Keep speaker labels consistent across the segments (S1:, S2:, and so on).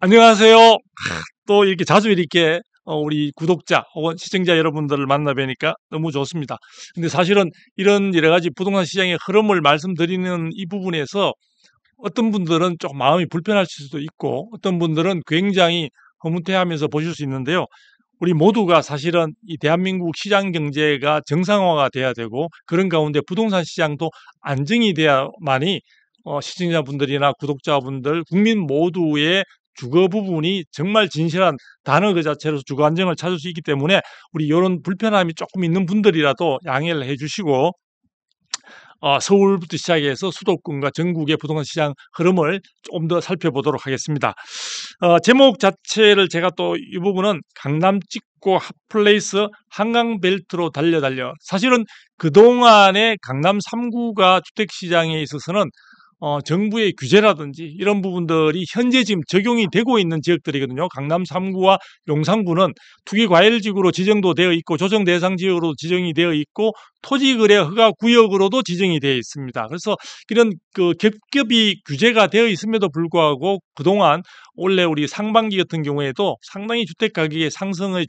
S1: 안녕하세요. 또 이렇게 자주 이렇게 우리 구독자 혹은 시청자 여러분들을 만나 뵈니까 너무 좋습니다. 근데 사실은 이런 여러 가지 부동산 시장의 흐름을 말씀드리는 이 부분에서 어떤 분들은 좀 마음이 불편하실 수도 있고 어떤 분들은 굉장히 흐뭇해하면서 보실 수 있는데요. 우리 모두가 사실은 이 대한민국 시장 경제가 정상화가 돼야 되고 그런 가운데 부동산 시장도 안정이 돼야만이 시청자분들이나 구독자분들, 국민 모두의 주거 부분이 정말 진실한 단어 그 자체로 주거 안정을 찾을 수 있기 때문에 우리 이런 불편함이 조금 있는 분들이라도 양해를 해주시고 서울부터 시작해서 수도권과 전국의 부동산 시장 흐름을 좀 더 살펴보도록 하겠습니다. 제목 자체를 제가 또 이 부분은 강남 찍고 핫플레이스 한강벨트로 달려 사실은 그동안의 강남 3구가 주택시장에 있어서는 정부의 규제라든지 이런 부분들이 현재 지금 적용이 되고 있는 지역들이거든요. 강남 3구와 용산구는 투기과열지구로 지정도 되어 있고 조정 대상 지역으로 지정이 되어 있고 토지거래 허가 구역으로도 지정이 되어 있습니다. 그래서 이런 그 겹겹이 규제가 되어 있음에도 불구하고 그동안 원래 우리 상반기 같은 경우에도 상당히 주택 가격의 상승의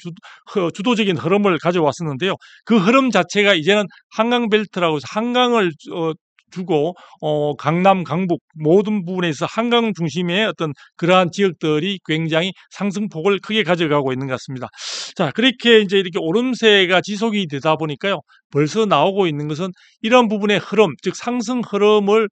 S1: 주도적인 흐름을 가져왔었는데요. 그 흐름 자체가 이제는 한강벨트라고 해서 한강을 주고 강남, 강북 모든 부분에서 한강 중심의 어떤 그러한 지역들이 굉장히 상승폭을 크게 가져가고 있는 것 같습니다. 자, 그렇게 이제 이렇게 오름세가 지속이 되다 보니까요. 벌써 나오고 있는 것은 이런 부분의 흐름, 즉 상승 흐름을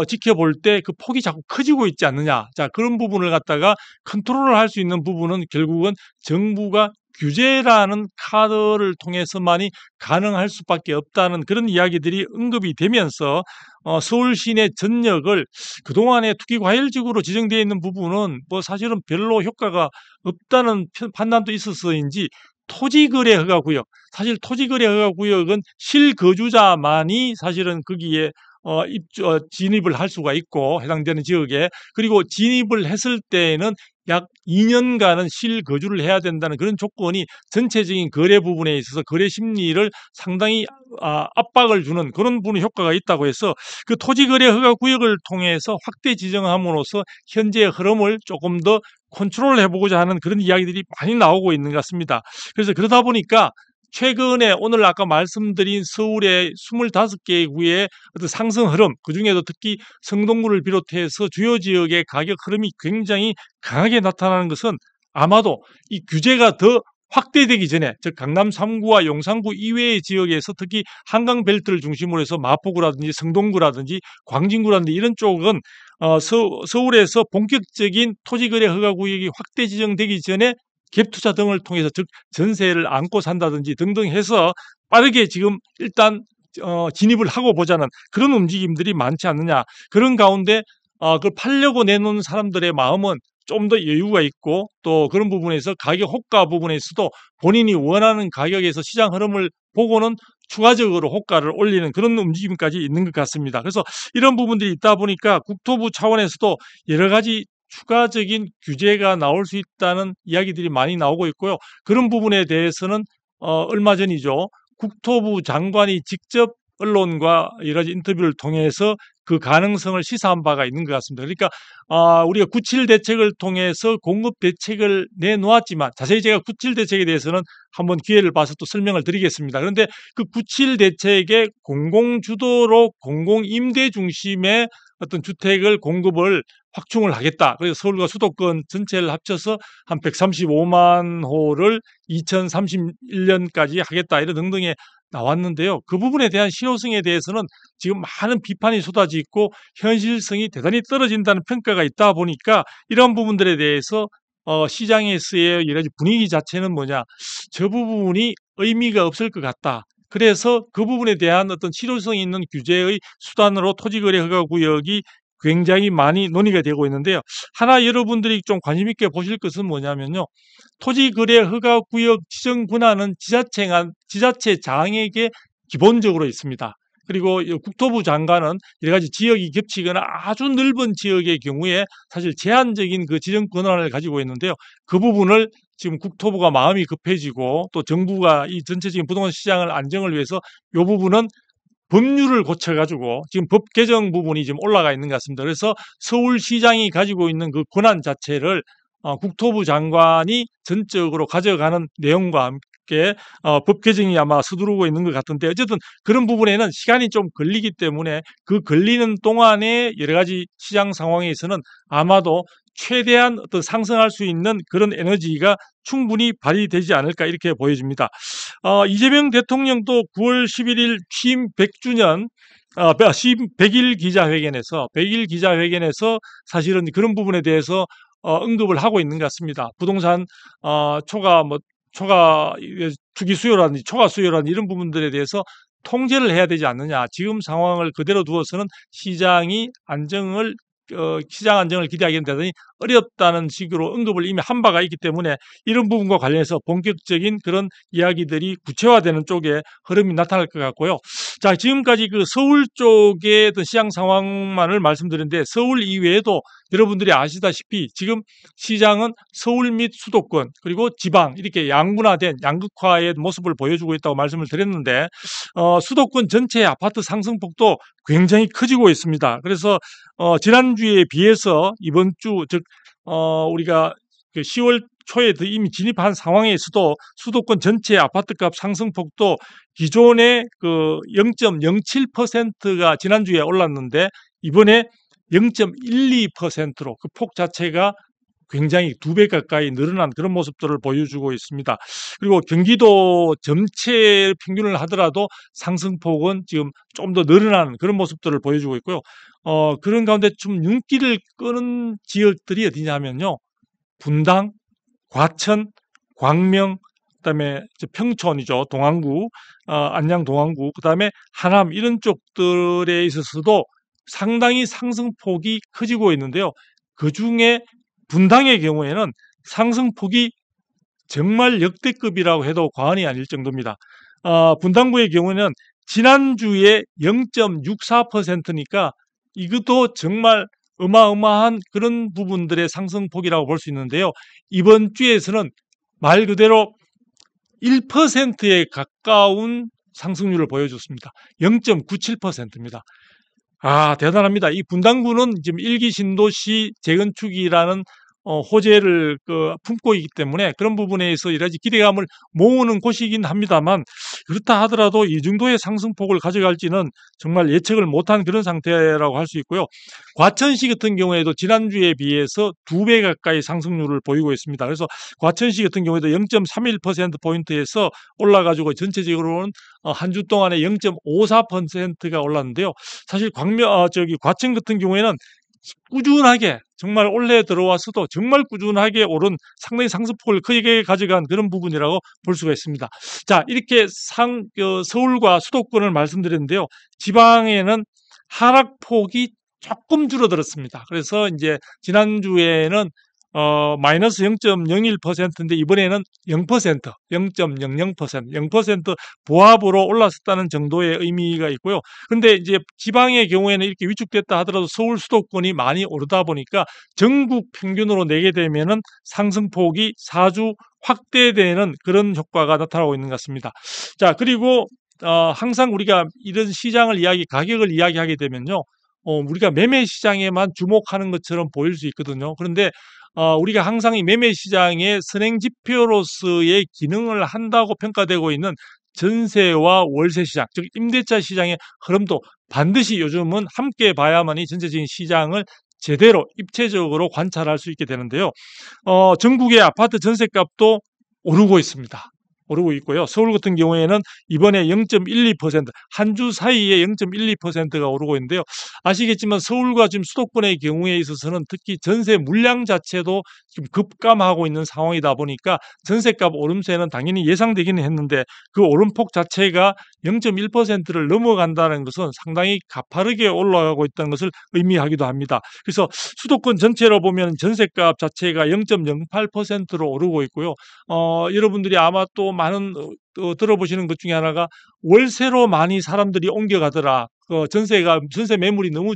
S1: 지켜볼 때 그 폭이 자꾸 커지고 있지 않느냐. 자, 그런 부분을 갖다가 컨트롤을 할 수 있는 부분은 결국은 정부가 규제라는 카드를 통해서만이 가능할 수밖에 없다는 그런 이야기들이 언급이 되면서 서울 시내 전역을 그동안에 투기과열지구로 지정되어 있는 부분은 뭐 사실은 별로 효과가 없다는 판단도 있어서인지 토지거래 허가구역, 사실 토지거래 허가구역은 실거주자만이 사실은 거기에 진입을 할 수가 있고 해당되는 지역에, 그리고 진입을 했을 때에는 약 2년간은 실거주를 해야 된다는 그런 조건이 전체적인 거래 부분에 있어서 거래 심리를 상당히 압박을 주는 그런 부분의 효과가 있다고 해서 그 토지거래 허가 구역을 통해서 확대 지정함으로써 현재의 흐름을 조금 더 컨트롤 해보고자 하는 그런 이야기들이 많이 나오고 있는 것 같습니다. 그래서 그러다 보니까 최근에 오늘 아까 말씀드린 서울의 25개 구의 어떤 상승 흐름, 그중에도 특히 성동구를 비롯해서 주요 지역의 가격 흐름이 굉장히 강하게 나타나는 것은 아마도 이 규제가 더 확대되기 전에, 즉 강남 3구와 용산구 이외의 지역에서 특히 한강벨트를 중심으로 해서 마포구라든지 성동구라든지 광진구라든지 이런 쪽은 서울에서 본격적인 토지거래 허가구역이 확대 지정되기 전에 갭투자 등을 통해서, 즉 전세를 안고 산다든지 등등 해서 빠르게 지금 일단 진입을 하고 보자는 그런 움직임들이 많지 않느냐. 그런 가운데 그걸 팔려고 내놓는 사람들의 마음은 좀 더 여유가 있고 또 그런 부분에서 가격 호가 부분에서도 본인이 원하는 가격에서 시장 흐름을 보고는 추가적으로 호가를 올리는 그런 움직임까지 있는 것 같습니다. 그래서 이런 부분들이 있다 보니까 국토부 차원에서도 여러 가지 추가적인 규제가 나올 수 있다는 이야기들이 많이 나오고 있고요. 그런 부분에 대해서는 얼마 전이죠. 국토부 장관이 직접 언론과 여러 가지 인터뷰를 통해서 그 가능성을 시사한 바가 있는 것 같습니다. 그러니까 우리가 97 대책을 통해서 공급 대책을 내놓았지만 자세히 제가 97 대책에 대해서는 한번 기회를 봐서 또 설명을 드리겠습니다. 그런데 그 97 대책의 공공주도로 공공임대 중심의 어떤 주택을 공급을 확충을 하겠다. 그래서 서울과 수도권 전체를 합쳐서 한 135만 호를 2031년까지 하겠다. 이런 등등의 나왔는데요. 그 부분에 대한 실효성에 대해서는 지금 많은 비판이 쏟아져 있고 현실성이 대단히 떨어진다는 평가가 있다 보니까 이런 부분들에 대해서 시장에서의 여러 가지 분위기 자체는 뭐냐, 저 부분이 의미가 없을 것 같다. 그래서 그 부분에 대한 어떤 실효성 있는 규제의 수단으로 토지거래 허가 구역이 굉장히 많이 논의가 되고 있는데요. 하나 여러분들이 좀 관심 있게 보실 것은 뭐냐면요. 토지거래 허가 구역 지정 권한은 지자체장에게 기본적으로 있습니다. 그리고 국토부 장관은 여러 가지 지역이 겹치거나 아주 넓은 지역의 경우에 사실 제한적인 그 지정 권한을 가지고 있는데요. 그 부분을 지금 국토부가 마음이 급해지고 또 정부가 이 전체적인 부동산 시장을 안정을 위해서 이 부분은 법률을 고쳐가지고 지금 법 개정 부분이 지금 올라가 있는 것 같습니다. 그래서 서울시장이 가지고 있는 그 권한 자체를 국토부 장관이 전적으로 가져가는 내용과 함께 법 개정이 아마 서두르고 있는 것 같은데 어쨌든 그런 부분에는 시간이 좀 걸리기 때문에 그 걸리는 동안에 여러 가지 시장 상황에서는 아마도 최대한 어떤 상승할 수 있는 그런 에너지가 충분히 발휘되지 않을까 이렇게 보여집니다. 이재명 대통령도 9월 11일 취임 100주년 100일 기자회견에서 사실은 그런 부분에 대해서 언급을 하고 있는 것 같습니다. 부동산 초과 투기 수요라든지 초과 수요라든지 이런 부분들에 대해서 통제를 해야 되지 않느냐. 지금 상황을 그대로 두어서는 시장 안정을 기대하기는 대단히 어렵다는 식으로 언급을 이미 한 바가 있기 때문에 이런 부분과 관련해서 본격적인 그런 이야기들이 구체화되는 쪽에 흐름이 나타날 것 같고요. 자, 지금까지 그 서울 쪽의 어떤 시장 상황만을 말씀드렸는데 서울 이외에도 여러분들이 아시다시피 지금 시장은 서울 및 수도권 그리고 지방 이렇게 양분화된 양극화의 모습을 보여주고 있다고 말씀을 드렸는데 수도권 전체의 아파트 상승폭도 굉장히 커지고 있습니다. 그래서 지난주에 비해서 이번 주, 즉 우리가 그 10월 초에 이미 진입한 상황에서도 수도권 전체 아파트값 상승폭도 기존의 그 0.07%가 지난주에 올랐는데 이번에 0.12%로 그 폭 자체가 굉장히 2배 가까이 늘어난 그런 모습들을 보여주고 있습니다. 그리고 경기도 전체 평균을 하더라도 상승폭은 지금 좀 더 늘어나는 그런 모습들을 보여주고 있고요. 그런 가운데 좀 눈길을 끄는 지역들이 어디냐면요. 분당, 과천, 광명, 그다음에 평촌이죠. 동안구, 안양 동안구, 그다음에 하남 이런 쪽들에 있어서도 상당히 상승폭이 커지고 있는데요. 그중에 분당의 경우에는 상승폭이 정말 역대급이라고 해도 과언이 아닐 정도입니다. 분당구의 경우는 지난주에 0.64%니까 이것도 정말 어마어마한 그런 부분들의 상승폭이라고 볼 수 있는데요. 이번 주에서는 말 그대로 1%에 가까운 상승률을 보여줬습니다. 0.97%입니다. 대단합니다. 이 분당구는 지금 일기 신도시 재건축이라는 호재를 품고 있기 때문에 그런 부분에서 여러 가지 기대감을 모으는 곳이긴 합니다만 그렇다 하더라도 이 정도의 상승폭을 가져갈지는 정말 예측을 못한 그런 상태라고 할 수 있고요. 과천시 같은 경우에도 지난주에 비해서 2배 가까이 상승률을 보이고 있습니다. 그래서 과천시 같은 경우에도 0.31%포인트에서 올라가지고 전체적으로는 한 주 동안에 0.54%가 올랐는데요. 사실 과천 같은 경우에는 꾸준하게 정말 올해 들어와서도 정말 꾸준하게 오른 상당히 상승폭을 크게 가져간 그런 부분이라고 볼 수가 있습니다. 자, 이렇게 서울과 수도권을 말씀드렸는데요. 지방에는 하락폭이 조금 줄어들었습니다. 그래서 이제 지난주에는 마이너스 0.01%인데 이번에는 0%, 0.00%, 0% 보합으로 올랐었다는 정도의 의미가 있고요. 근데 이제 지방의 경우에는 이렇게 위축됐다 하더라도 서울 수도권이 많이 오르다 보니까 전국 평균으로 내게 되면은 상승폭이 4주 확대되는 그런 효과가 나타나고 있는 것 같습니다. 자, 그리고 항상 우리가 이런 가격을 이야기하게 되면요. 우리가 매매 시장에만 주목하는 것처럼 보일 수 있거든요. 그런데 우리가 항상 이 매매 시장의 선행 지표로서의 기능을 한다고 평가되고 있는 전세와 월세 시장, 즉 임대차 시장의 흐름도 반드시 요즘은 함께 봐야만이 전체적인 시장을 제대로 입체적으로 관찰할 수 있게 되는데요. 전국의 아파트 전세값도 오르고 있습니다. 오르고 있고요. 서울 같은 경우에는 이번에 0.12%, 한 주 사이에 0.12%가 오르고 있는데요. 아시겠지만 서울과 지금 수도권의 경우에 있어서는 특히 전세 물량 자체도 지금 급감하고 있는 상황이다 보니까 전세값 오름세는 당연히 예상되기는 했는데 그 오름폭 자체가 0.1%를 넘어간다는 것은 상당히 가파르게 올라가고 있다는 것을 의미하기도 합니다. 그래서 수도권 전체로 보면 전세값 자체가 0.08%로 오르고 있고요. 여러분들이 아마 또 많은 들어보시는 것 중에 하나가 월세로 많이 사람들이 옮겨가더라. 전세 매물이 너무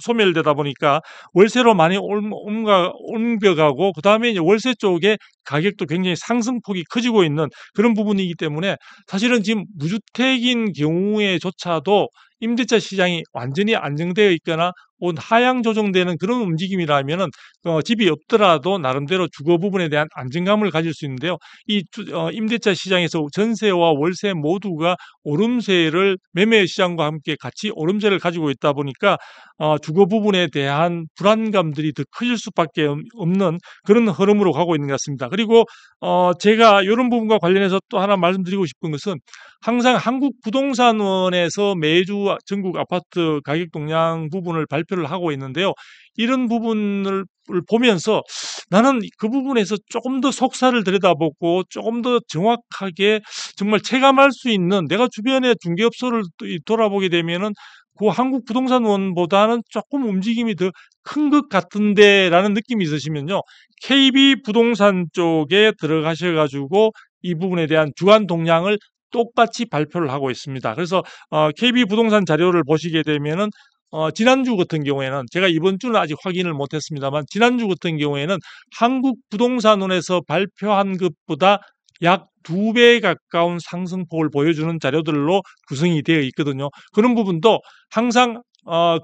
S1: 소멸되다 보니까 월세로 많이 옮겨가고 그다음에 이제 월세 쪽에 가격도 굉장히 상승폭이 커지고 있는 그런 부분이기 때문에 사실은 지금 무주택인 경우에조차도 임대차 시장이 완전히 안정되어 있거나 하향 조정되는 그런 움직임이라면은 집이 없더라도 나름대로 주거 부분에 대한 안정감을 가질 수 있는데요. 이 임대차 시장에서 전세와 월세 모두가 오름세를 매매 시장과 함께 같이 오름세를 가지고 있다 보니까 주거 부분에 대한 불안감들이 더 커질 수밖에 없는 그런 흐름으로 가고 있는 것 같습니다. 그리고 제가 이런 부분과 관련해서 또 하나 말씀드리고 싶은 것은 항상 한국부동산원에서 매주 전국 아파트 가격 동향 부분을 발표를 하고 있는데요. 이런 부분을 보면서 나는 그 부분에서 조금 더 속사를 들여다보고 조금 더 정확하게 정말 체감할 수 있는 내가 주변의 중개업소를 돌아보게 되면은 그 한국부동산원보다는 조금 움직임이 더 큰 것 같은데라는 느낌이 있으시면요. KB부동산 쪽에 들어가셔가지고 이 부분에 대한 주간 동향을 똑같이 발표를 하고 있습니다. 그래서 KB부동산 자료를 보시게 되면은 지난주 같은 경우에는 제가 이번 주는 아직 확인을 못했습니다만 지난주 같은 경우에는 한국부동산원에서 발표한 것보다 약 2배 가까운 상승폭을 보여주는 자료들로 구성이 되어 있거든요. 그런 부분도 항상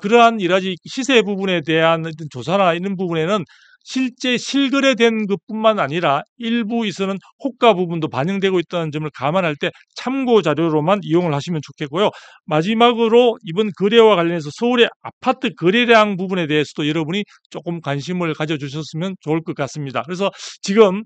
S1: 그러한 여러가지 시세 부분에 대한 어떤 조사나 이런 부분에는 실제 실거래된 것뿐만 아니라 일부에서는 호가 부분도 반영되고 있다는 점을 감안할 때 참고 자료로만 이용을 하시면 좋겠고요. 마지막으로 이번 거래와 관련해서 서울의 아파트 거래량 부분에 대해서도 여러분이 조금 관심을 가져주셨으면 좋을 것 같습니다. 그래서 지금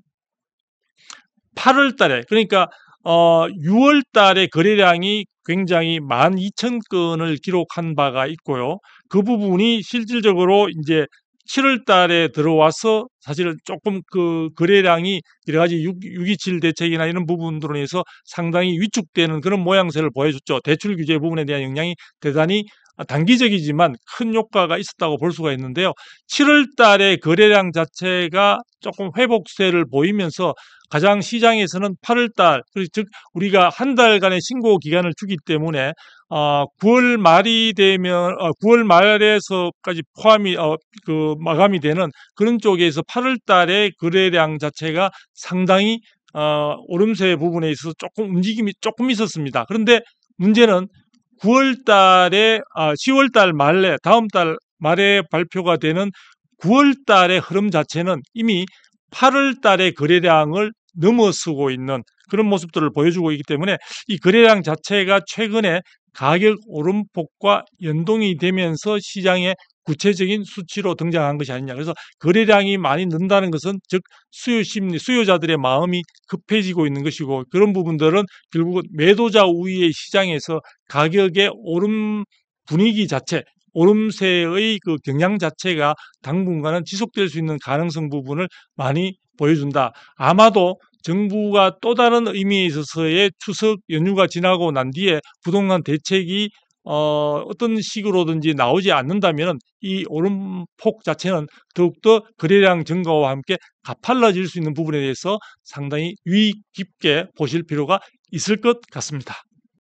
S1: 8월 달에 그러니까 6월 달에 거래량이 굉장히 12,000건을 기록한 바가 있고요. 그 부분이 실질적으로 이제 7월 달에 들어와서 사실은 조금 그 거래량이 여러 가지 6.27 대책이나 이런 부분들로 인해서 상당히 위축되는 그런 모양새를 보여줬죠. 대출 규제 부분에 대한 영향이 대단히 단기적이지만 큰 효과가 있었다고 볼 수가 있는데요. 7월 달에 거래량 자체가 조금 회복세를 보이면서 가장 시장에서는 8월 달, 즉 우리가 한 달간의 신고 기간을 주기 때문에 9월 말이 되면 9월 말에서까지 포함이 그 마감이 되는 그런 쪽에서 8월 달에 거래량 자체가 상당히 오름세 부분에 있어서 조금 움직임이 조금 있었습니다. 그런데 문제는 9월 달에 10월 달 말에 다음 달 말에 발표가 되는 9월 달의 흐름 자체는 이미 8월 달의 거래량을 넘어서고 있는 그런 모습들을 보여주고 있기 때문에 이 거래량 자체가 최근에 가격 오름폭과 연동이 되면서 시장에 구체적인 수치로 등장한 것이 아니냐. 그래서 거래량이 많이 는다는 것은 즉 수요 심리, 수요자들의 마음이 급해지고 있는 것이고 그런 부분들은 결국은 매도자 우위의 시장에서 가격의 오름 분위기 자체, 오름세의 그 경향 자체가 당분간은 지속될 수 있는 가능성 부분을 많이 보여준다. 아마도 정부가 또 다른 의미에 있어서의 추석 연휴가 지나고 난 뒤에 부동산 대책이 어떤 식으로든지 나오지 않는다면 이 오름폭 자체는 더욱더 거래량 증가와 함께 가팔라질 수 있는 부분에 대해서 상당히 유의 깊게 보실 필요가 있을 것 같습니다.